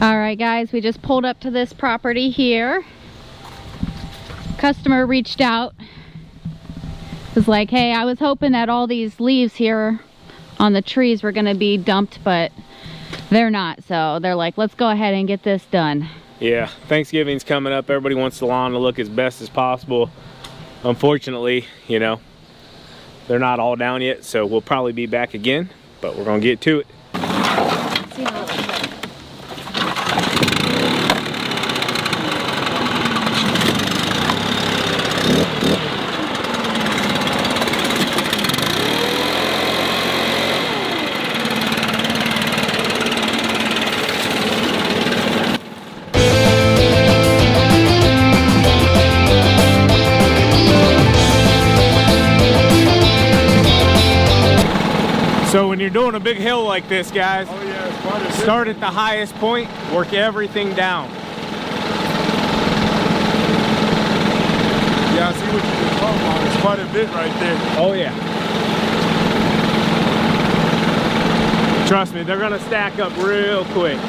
All right, guys, we just pulled up to this property here. Customer reached out. Was like, hey, I was hoping that all these leaves here on the trees were going to be dumped, but they're not. So they're like, let's go ahead and get this done. Yeah, Thanksgiving's coming up. Everybody wants the lawn to look as best as possible. Unfortunately, you know, they're not all down yet, so we'll probably be back again, but we're gonna get to it. So when you're doing a big hill like this, guys, start at the highest point, work everything down. Yeah, I see what you're talking about. It's quite a bit right there. Oh yeah. Trust me, they're gonna stack up real quick.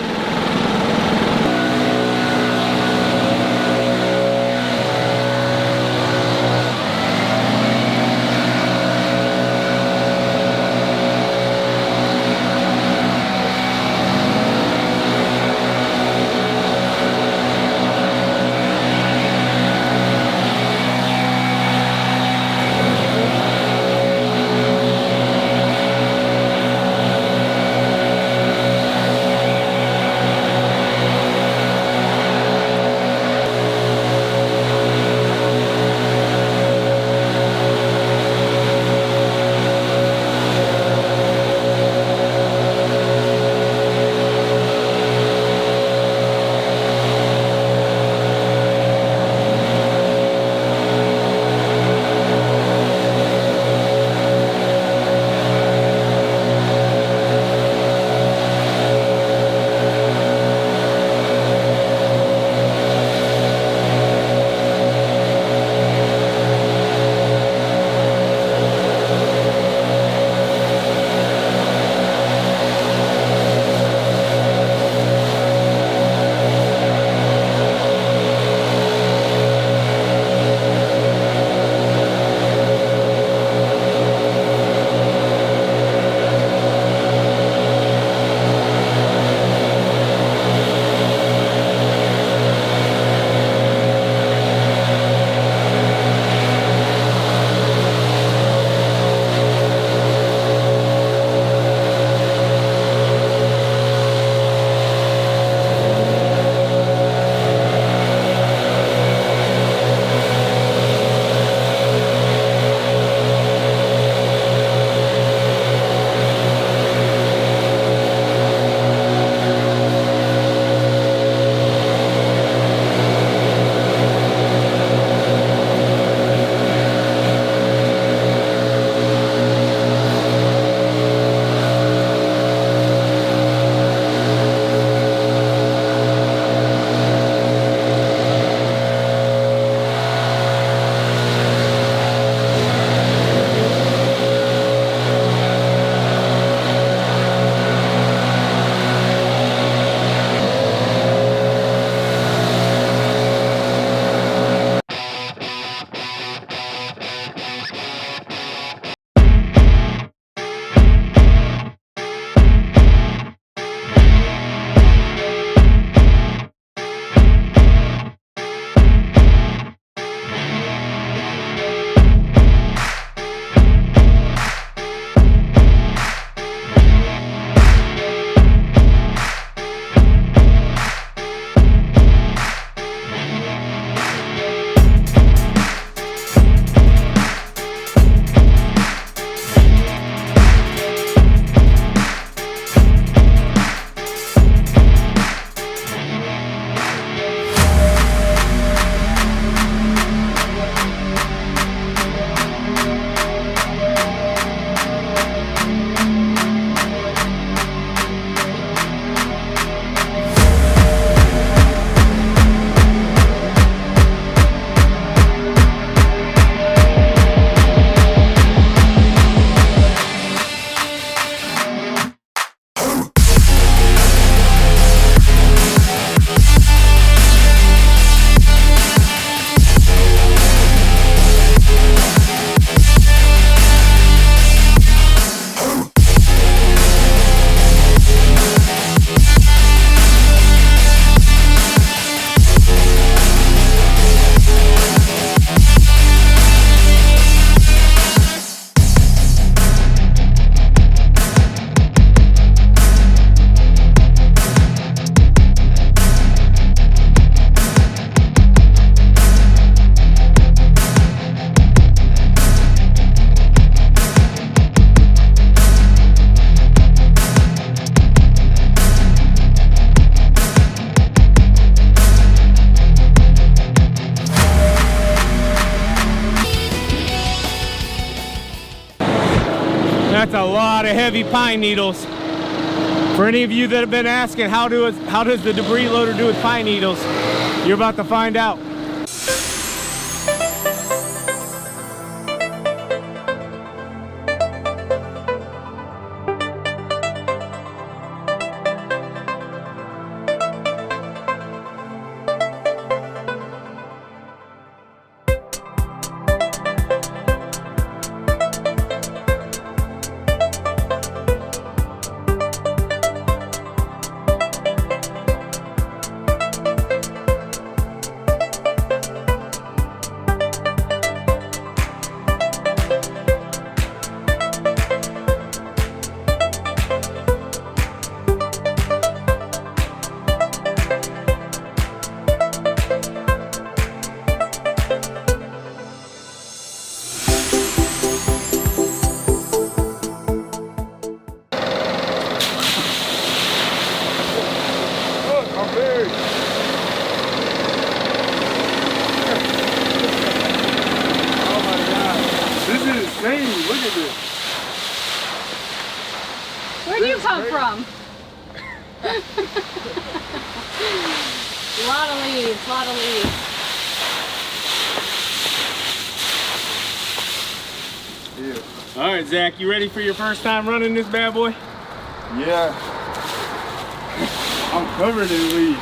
lot of heavy pine needles. For any of you that have been asking how does the debris loader do with pine needles, you're about to find out. Look at this. Where'd you come from? Lot of leaves, lot of leaves. Yeah. All right, Zach, you ready for your first time running this bad boy? Yeah. I'm covered in leaves.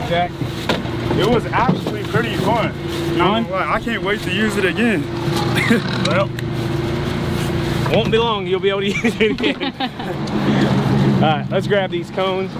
Jack? It was actually pretty fun. Fun? I can't wait to use it again. Well, won't be long. You'll be able to use it again. All right, let's grab these cones.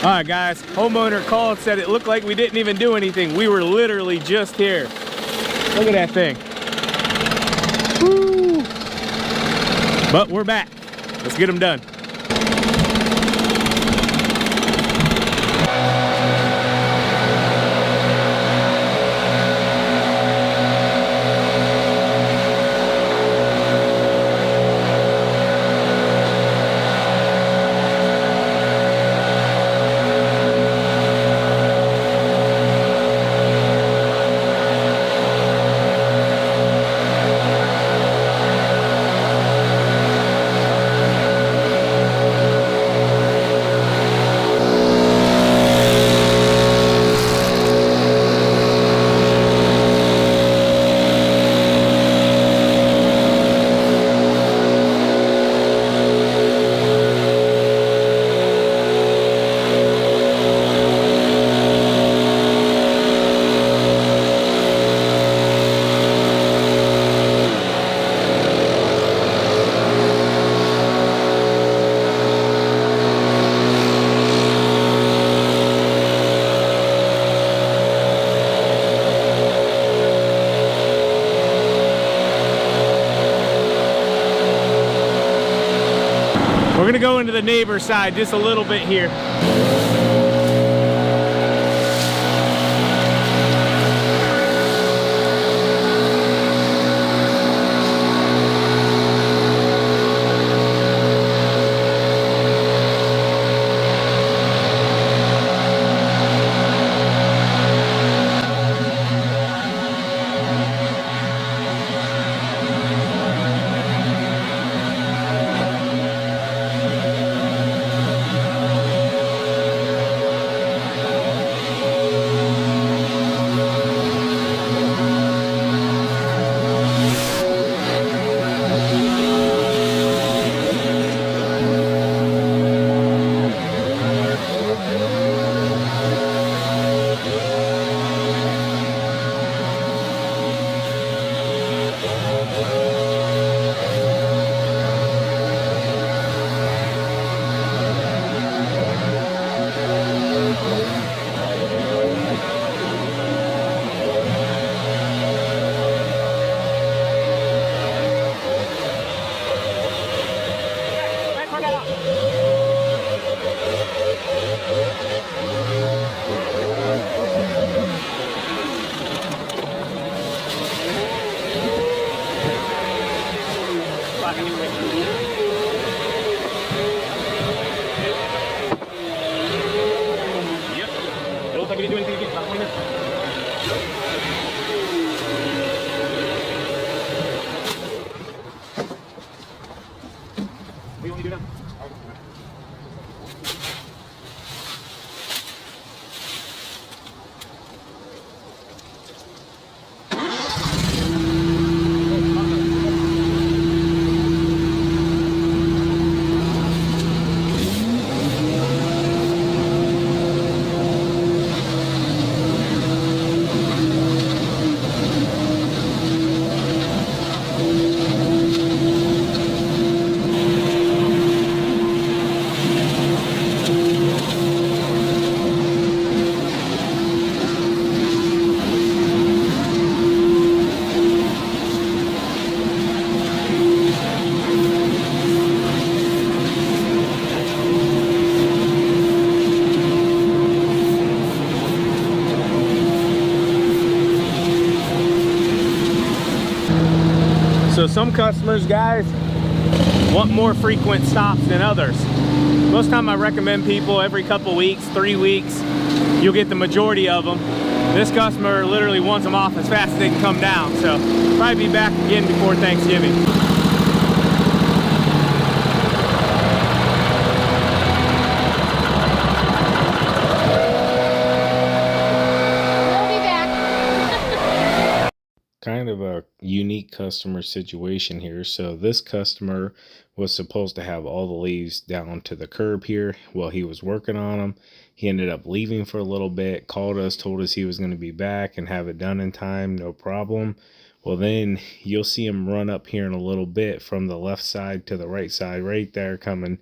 All right, guys, homeowner called, said it looked like we didn't even do anything. We were literally just here. Look at that thing. Woo. But we're back. Let's get them done. We're gonna go into the neighbor side just a little bit here. some customers, guys, want more frequent stops than others. Most time I recommend people every couple weeks, 3 weeks, you'll get the majority of them. This customer literally wants them off as fast as they can come down, so probably be back again before Thanksgiving. Kind of a unique customer situation here. So this customer was supposed to have all the leaves down to the curb here while he was working on them. He ended up leaving for a little bit, called us, told us he was going to be back and have it done in time, no problem. Well, then you'll see him run up here in a little bit from the left side to the right side, right there coming.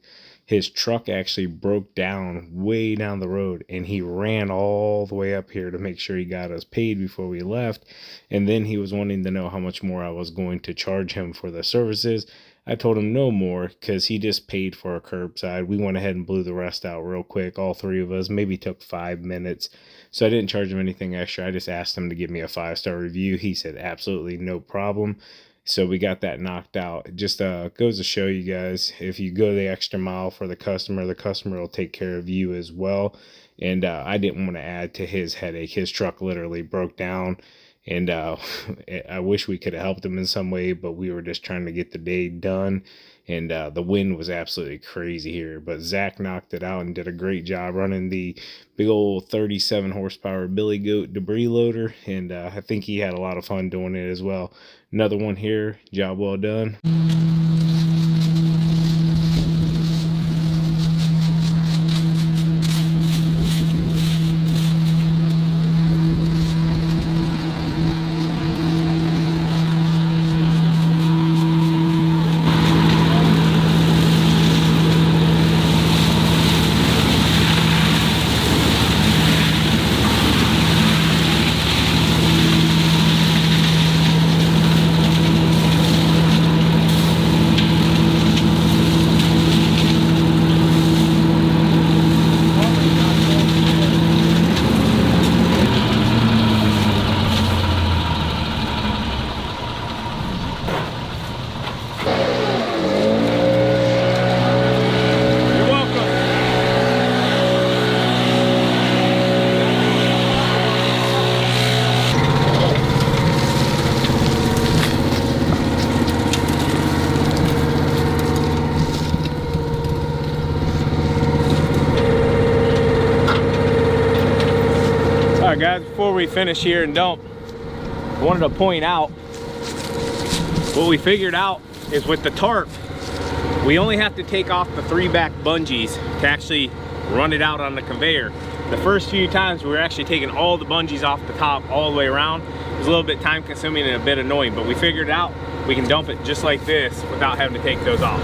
His truck actually broke down way down the road, and he ran all the way up here to make sure he got us paid before we left. And then he was wanting to know how much more I was going to charge him for the services. I told him no more because he just paid for a curbside. We went ahead and blew the rest out real quick, all three of us. Maybe took 5 minutes. So I didn't charge him anything extra. I just asked him to give me a 5-star review. He said absolutely no problem. So we got that knocked out. It just goes to show you guys, if you go the extra mile for the customer will take care of you as well. And I didn't want to add to his headache. His truck literally broke down, and I wish we could have helped him in some way, but we were just trying to get the day done. And the wind was absolutely crazy here, but Zach knocked it out and did a great job running the big old 37 horsepower Billy Goat debris loader. And I think he had a lot of fun doing it as well. Another one here, job well done. Guys, before we finish here and dump, I wanted to point out what we figured out is with the tarp, we only have to take off the 3 back bungees to actually run it out on the conveyor. The first few times we were actually taking all the bungees off the top all the way around. It was a little bit time consuming and a bit annoying, but we figured out we can dump it just like this without having to take those off.